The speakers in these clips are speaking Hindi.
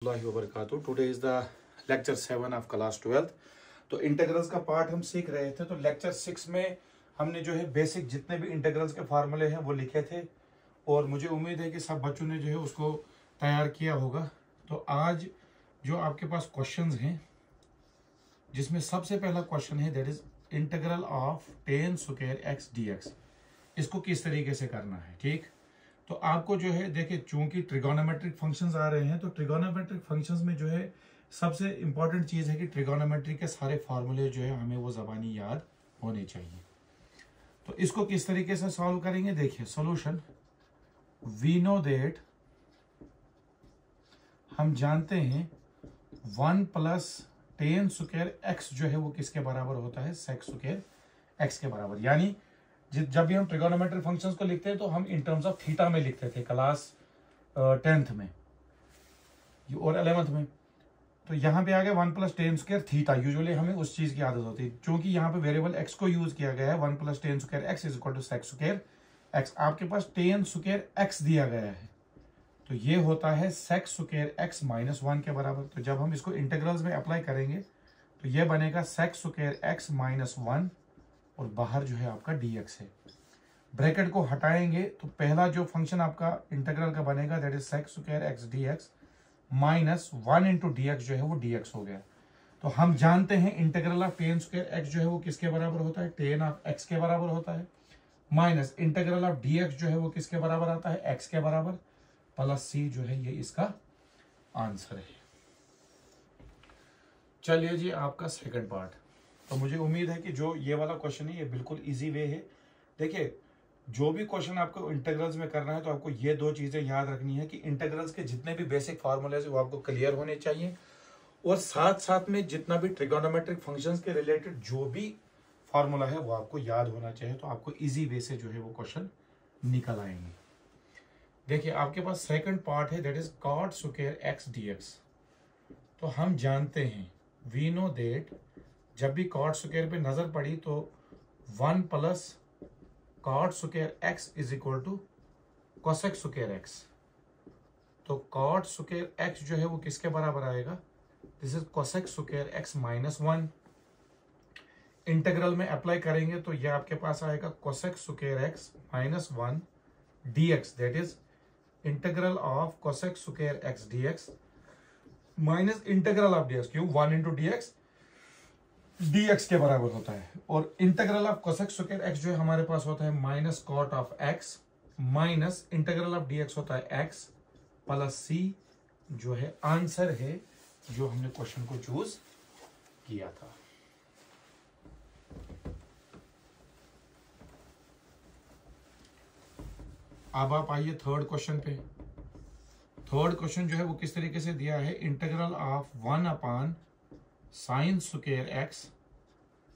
वबरकातुहू। Today is the lecture 7 of class 12। तो इंटीग्रल्स का पार्ट हम सीख रहे थे। तो लेक्चर 6 में हमने जो है बेसिक जितने भी इंटीग्रल्स के फार्मूले हैं वो लिखे थे, और मुझे उम्मीद है कि सब बच्चों ने जो है उसको तैयार किया होगा। तो आज जो आपके पास क्वेश्चंस हैं, जिसमें सबसे पहला क्वेश्चन है that is integral of tan square x dx। इसको किस तरीके से करना है, ठीक। तो आपको जो है देखिए, चूंकि ट्रिगोनोमेट्रिक फंक्शंस आ रहे हैं, तो ट्रिगोनोमेट्रिक फंक्शंस में जो है सबसे इंपॉर्टेंट चीज है कि ट्रिगोनोमेट्री के सारे फार्मूले जो है हमें वो जबानी याद होने चाहिए। तो इसको किस तरीके से सॉल्व करेंगे, देखिए सॉल्यूशन। वी नो दैट, हम जानते हैं 1 प्लस tan स्क्वायर x जो है वो किसके बराबर होता है, sec स्क्वायर x के बराबर। यानी जब भी हम ट्रिगोनोमेट्रिक फंक्शंस को लिखते हैं तो हम इन टर्म्स ऑफ थीटा में लिखते थे क्लास 10th में और 11th में। तो यहाँ पे आ गया 1 plus tan square theta. Usually हमें उस चीज की आदत होती है, क्योंकि यहाँ पे वेरिएबल x को यूज किया गया है। 1 plus tan square x is equal to sec square x। आपके पास tan स्क्वायर x दिया गया है, तो ये होता है sec स्क्वायर x माइनस 1 के बराबर। तो जब हम इसको इंटीग्रल्स में अप्लाई करेंगे तो ये बनेगा sec स्क्वायर x माइनस 1, और बाहर जो है आपका dx है। ब्रैकेट को हटाएंगे तो पहला जो फंक्शन आपका इंटीग्रल का बनेगा that is sec square x dx minus 1 into dx जो है वो dx हो गया। तो हम जानते हैं integral of tan square x जो है वो किसके बराबर होता है, tan ऑफ x के बराबर होता है, माइनस इंटीग्रल ऑफ dx जो है वो किसके बराबर आता है, x के बराबर, प्लस c जो है ये इसका आंसर है। चलिए जी, आपका सेकंड पार्ट। तो मुझे उम्मीद है कि जो ये वाला क्वेश्चन है ये बिल्कुल इजी वे है। देखिए, जो भी क्वेश्चन आपको इंटीग्रल्स में करना है तो आपको ये दो चीजें याद रखनी है कि इंटीग्रल्स के जितने भी बेसिक फार्मूले वो आपको क्लियर होने चाहिए, और साथ साथ में जितना भी ट्रिगोनोमेट्रिक फंक्शंस के रिलेटेड जो भी फार्मूला है वो आपको याद होना चाहिए। तो आपको इजी वे से जो है वो क्वेश्चन निकल आएंगे। देखिए, आपके पास सेकंड पार्ट है that is cot square x dx। तो हम जानते हैं, वी नो दैट, जब भी cot स्क्वायर पे नजर पड़ी तो 1 plus cot square x is equal to cosec square x। तो cot स्क्वायर x जो है वो किसके बराबर आएगा, this is cosec square x minus 1। Integral में अप्लाई करेंगे तो ये आपके पास आएगा cosec square x minus 1 dx, that is integral of cosec square x dx minus integral of dx, क्यों 1 इंटू dx dx के बराबर होता है। और integral of cosec square x जो है हमारे पास होता है minus cot of x, minus integral of dx होता है x, प्लस c जो है आंसर है जो हमने क्वेश्चन को चूज किया था। अब आप आइए थर्ड क्वेश्चन पे। थर्ड क्वेश्चन जो है वो किस तरीके से दिया है, integral of 1 upon sine square x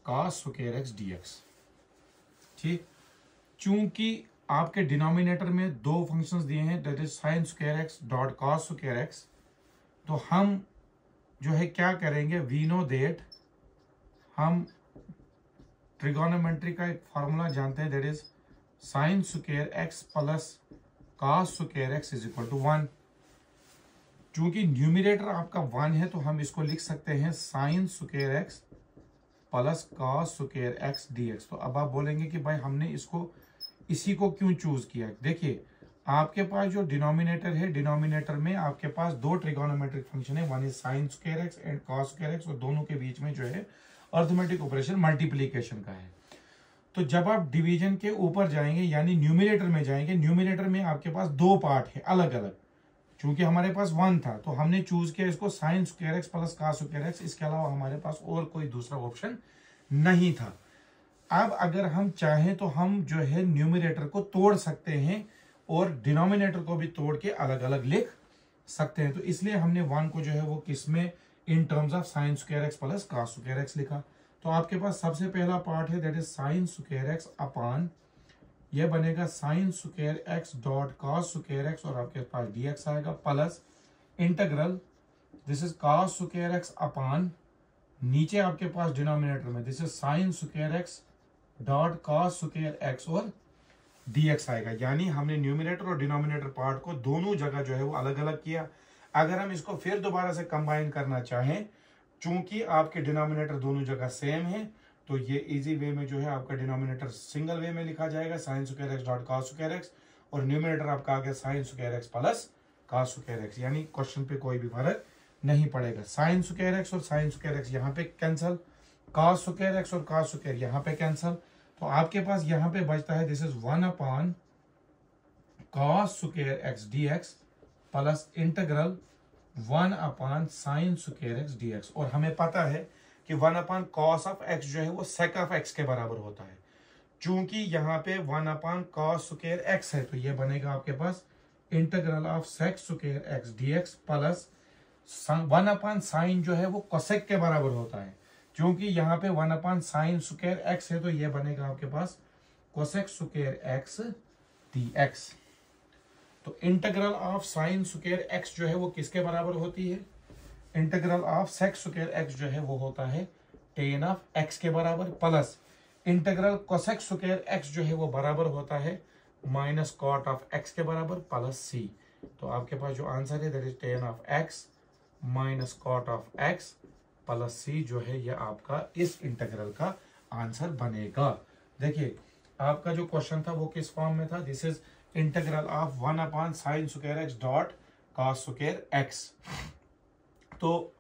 cos square x dx। ठीक, चूंकि आपके डिनोमिनेटर में दो फंक्शंस दिए हैं that is sine square x dot cos square x, तो हम जो है क्या करेंगे, वी नो दैट, हम ट्रिगोनोमेट्री का एक फार्मूला जानते हैं that is sine square x plus cos square x is equal to 1। चूंकि न्यूमिनेटर आपका 1 है तो हम इसको लिख सकते हैं sign square x plus cos square x dx। तो अब आप बोलेंगे कि भाई हमने इसको इसी को क्यों चूज किया। देखिए, आपके पास जो डिनोमिनेटर है, डिनोमिनेटर में आपके पास दो ट्रिगोनोमेट्रिक फंक्शन है, one is sine square x and cos square x, और दोनों के बीच में जो है अर्थमेटिक ऑपरेशन मल्टीप्लीकेशन का है। तो जब आप डिवीजन के ऊपर जाएंगे यानी न्यूमिनेटर में जाएंगे, न्यूमिनेटर में आपके पास दो पार्ट है अलग अलग। चूंकि हमारे पास 1 था तो हमने चूज किया इसको sign square x plus cos square x, इसके अलावा हमारे पास और कोई दूसरा ऑप्शन नहीं था। अब अगर हम चाहें तो हम जो है न्यूमिनेटर को तोड़ सकते हैं और डिनोमिनेटर को भी तोड़ के अलग अलग लिख सकते हैं। तो इसलिए हमने 1 को जो है वो किसमें, in terms of sine square x plus cos square x लिखा। तो आपके पास सबसे पहला पार्ट है that is sine square x upon, यह बनेगा sign square x dot cos square x, और आपके पास dx आएगा, plus integral this is cos square x upon, नीचे आपके पास डिनोमिनेटर में this is sine square x dot cos square x, और dx आएगा। यानी हमने न्यूमिनेटर और डिनोमिनेटर पार्ट को दोनों जगह जो है वो अलग अलग किया। अगर हम इसको फिर दोबारा से कंबाइन करना चाहें, चूंकि आपके डिनोमिनेटर दोनों जगह सेम है, तो ये इजी वे में जो है आपका डिनोमिनेटर सिंगल वे में लिखा जाएगा sign square x dot cos square x, और न्यूमिनेटर आपका आ गया sine square x plus cos square x, यानी क्वेश्चन पे कोई भी फर्क नहीं पड़ेगा। साइन स्क्वायर एक्स और साइन स्क्वायर एक्स यहाँ पे कैंसल, कॉस स्क्वायर एक्स और कॉस स्क्वायर यहाँ पे कैंसल, तो आपके पास यहाँ पे बचता है this is 1 upon cos square x d x plus integral 1 upon sine square x d x. और हमें पता है कि 1 अपॉन कॉस ऑफ एक्स जो है वो सेक ऑफ एक्स के बराबर होता है। चूंकि यहाँ पे 1 अपॉन कॉस स्क्वायर एक्स है, तो ये बनेगा आपके पास integral of sec square x d x plus 1 upon sine जो है वो कोसेक के बराबर होता है। क्योंकि यहाँ पे 1 अपॉन साइन स्क्वायर एक्स है, तो ये बनेगा आपके पास cosec square x d x. तो integral of sine square x जो है वो किसके बराबर होती है? Integral of sec square x जो है वो होता है टेन ऑफ एक्स के बराबर, plus integral cosec square x जो है वो बराबर होता है माइनस कॉट ऑफ एक्स के बराबर प्लस सी। तो आपके पास जो आंसर है that is tan of x minus cot of x plus c जो है ये आपका इस इंटीग्रल का आंसर बनेगा। देखिए आपका जो क्वेश्चन था वो किस फॉर्म में था? This is integral of 1 upon sine square x dot cos square x. तो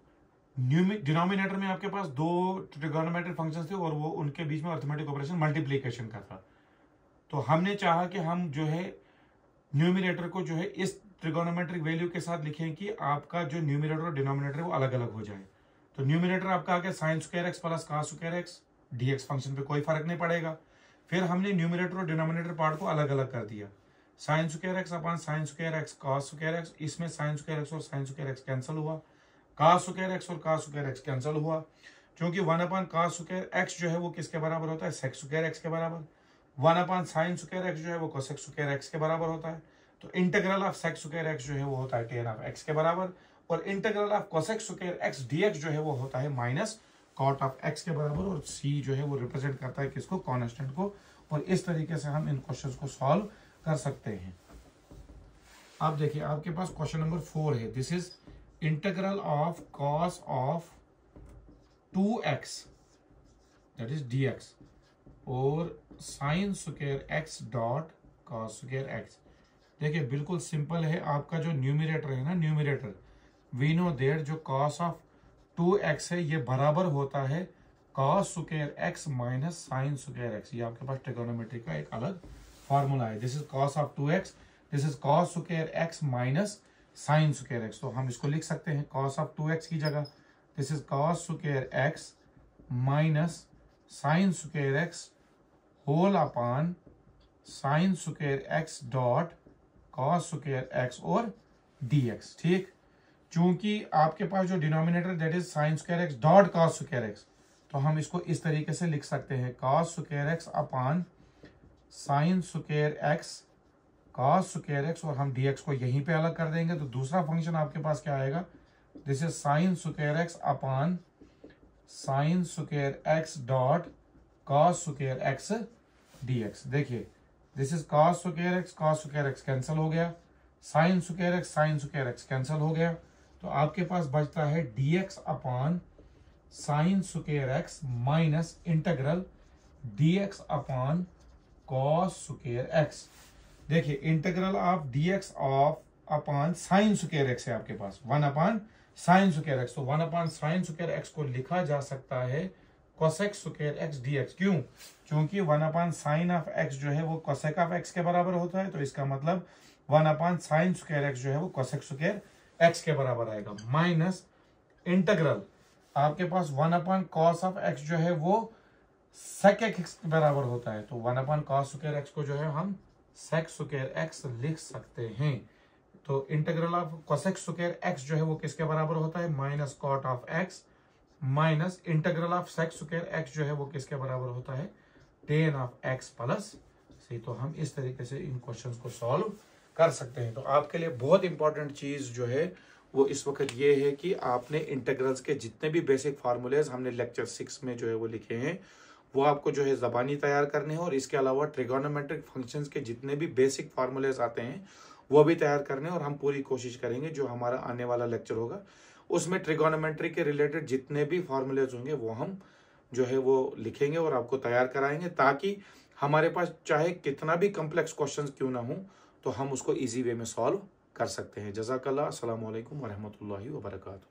डिनोमिनेटर में आपके पास दो ट्रिगोनोमेट्रिक फंक्शंस थे और वो उनके बीच में अर्थमेटिक ऑपरेशन मल्टीप्लिकेशन का था। तो हमने चाहा कि हम जो है न्यूमिनेटर को जो है इस ट्रिगोनोमेट्रिक वैल्यू के साथ लिखें कि आपका जो न्यूमिनेटर और डिनोमिनेटर है वो अलग अलग हो जाए। तो न्यूमिनेटर आपका आ गया sine square x plus cos square x, dx function पे कोई फर्क नहीं पड़ेगा। फिर हमने न्यूमिनेटर और डिनोमिनेटर पार्ट को अलग अलग कर दिया, sign square x upon sine square x cos square x. इसमें साइन स्क्वायर एक्स और साइन स्क्वायर एक्स कैंसिल हुआ, कॉस स्क्वायर एक्स और कॉस स्क्वायर एक्स कैंसिल हुआ। क्योंकि 1 अपॉन कॉस स्क्वायर एक्स जो है वो किसके बराबर होता है? सेक स्क्वायर एक्स के बराबर। 1 अपॉन साइन स्क्वायर एक्स जो है वो कोसेक स्क्वायर एक्स के बराबर होता है। तो integral of sec square x जो है वो होता है टेन ऑफ एक्स के बराबर, और integral of cosec square x dx जो है वो होता है माइनस कॉट ऑफ एक्स के बराबर। और सी जो है वो रिप्रेजेंट करता है किसको? कांस्टेंट को। और इस तरीके से हम इन क्वेश्चंस को सॉल्व कर सकते हैं। आप देखिए आपके पास क्वेश्चन नंबर 4 है। This is integral of cos of 2x that is dx और sign square x dot cos square x। देखिए बिल्कुल सिंपल है। आपका जो न्यूमिनेटर है ना, न्यूमिनेटर वी नो दैट जो कॉस ऑफ 2x है ये बराबर होता है cos square x minus sine square x। ये आपके पास ट्रिगोनोमेट्री का एक अलग फॉर्मूला है। This is cos of 2x, this is cos square x minus sine square x. तो हम इसको लिख सकते हैं कॉस ऑफ 2x की जगह this is cos square x minus sine square x whole upon sine square x dot cos square x और dx। ठीक, चूंकि आपके पास जो denominator that is sine square x dot cos square x, तो हम इसको इस तरीके से लिख सकते हैं cos square x upon sine square x cos square x, और हम dx को यहीं पे अलग कर देंगे। तो दूसरा फंक्शन आपके पास क्या आएगा? This is sine square x upon sine square x dot cos square x dx। देखिए this is cos square x cancel हो गया, साइन स्क्वायर एक्स कैंसिल हो गया। तो आपके पास बचता है dx upon sine square x minus integral dx upon cos square x. देखिए integral of dx of upon sine square x है आपके पास 1 अपॉन साइन स्क्वायर एक्स। तो 1 अपॉन साइन स्क्वायर एक्स को लिखा जा सकता है कोसेक स्क्वायर एक्स dx। क्यों? क्योंकि 1 अपॉन साइन ऑफ एक्स जो है वो कोसेक ऑफ एक्स के बराबर होता है। तो इसका मतलब 1 अपॉन साइन स्क्वायर एक्स जो है वो कोसेक स्क्वायर एक्स के बराबर आएगा, माइनस इंटीग्रल आपके पास 1 अपॉन कॉस ऑफ एक्स जो है वो सेक एक्स के बराबर होता है। तो 1 अपॉन कॉस स्क्वायर एक्स को जो है हम सेक स्क्वायर एक्स लिख सकते हैं। तो integral of cosec square x जो है वो किसके बराबर होता है? Minus cot of x minus integral of sec square x जो है वो किसके बराबर होता है? Tan of x plus C. तो हम इस तरीके से इन क्वेश्चंस को सॉल्व कर सकते हैं। तो आपके लिए बहुत इंपॉर्टेंट चीज जो है वो इस वक्त ये है कि आपने इंटीग्रल्स के जितने भी बेसिक फार्मूलेज हमने लेक्चर 6 में जो है वो लिखे हैं वो आपको जो है ज़बानी तैयार करने हैं। और इसके अलावा ट्रिगोनोमेट्रिक फंक्शंस के जितने भी बेसिक फार्मूलेज आते हैं वो भी तैयार करने, और हम पूरी कोशिश करेंगे जो हमारा आने वाला लेक्चर होगा उसमें ट्रिगोनोमेट्री के रिलेटेड जितने भी फॉर्मूलेज होंगे वो हम जो है वो लिखेंगे और आपको तैयार कराएंगे, ताकि हमारे पास चाहे कितना भी कॉम्प्लेक्स क्वेश्चंस क्यों ना हो तो हम उसको इजी वे में सॉल्व कर सकते हैं। जज़ाकल्लाह। अस्सलामु अलैकुम वरहमतुल्लाहि वबरकातुहू।